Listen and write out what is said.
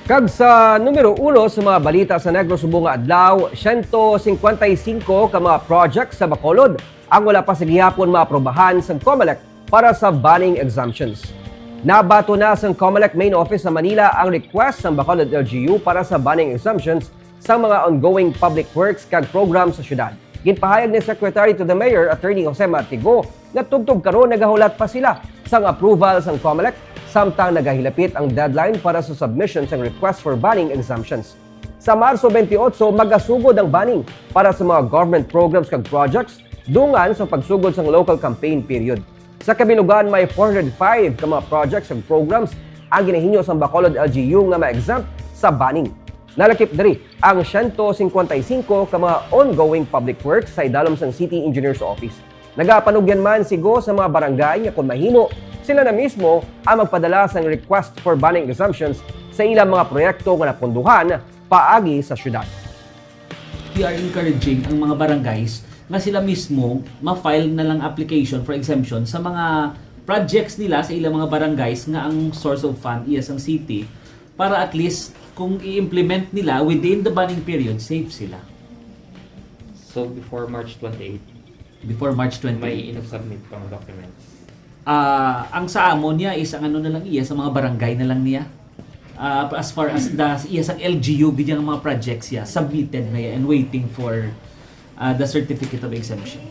Kag sa numero 1 sa mga balita sa Negros Subong nga adlaw, 155 ka mga projects sa Bacolod ang wala pa sa gihapon maaprobahan sa Comelec para sa banning exemptions. Nabato na sa Comelec main office sa Manila ang request ng Bacolod LGU para sa banning exemptions sa mga ongoing public works kag program sa syudad. Ginpahayag ni Secretary to the Mayor, Attorney Jose Martigo, na tugtog karon nagahulat pa sila sang approval sa Comelec samtang nagahilapit ang deadline para sa submission ng request for banning exemptions. Sa Marso 28, magasugod ang banning para sa mga government programs kag projects dungan sa pagsugod sa local campaign period. Sa kabilugan, may 405 ka mga projects ug programs ang ginahinyo sa Bacolod LGU nga ma-exempt sa banning. Nalakip diri ang 155 ka mga ongoing public works sa idalom sang City Engineer's Office. Nagapanugyan man sigo sa mga barangay nga kung mahimo, sila na mismo ang magpadala sa request for banning exemptions sa ilang mga proyekto nga napunduhan paagi sa syudad. We are encouraging ang mga barangays na sila mismo ma-file na lang application for exemption sa mga projects nila sa ilang mga barangays nga ang source of fund is ang city para at least kung i-implement nila within the banning period, safe sila. So before March 28, Before March 20. may in-submit pang documents. Ang sa amo niya is ang ano na lang iya sa mga barangay na lang niya. As far as iya sa LGU bidyang mga projects ya submitted na yan and waiting for the certificate of exemption.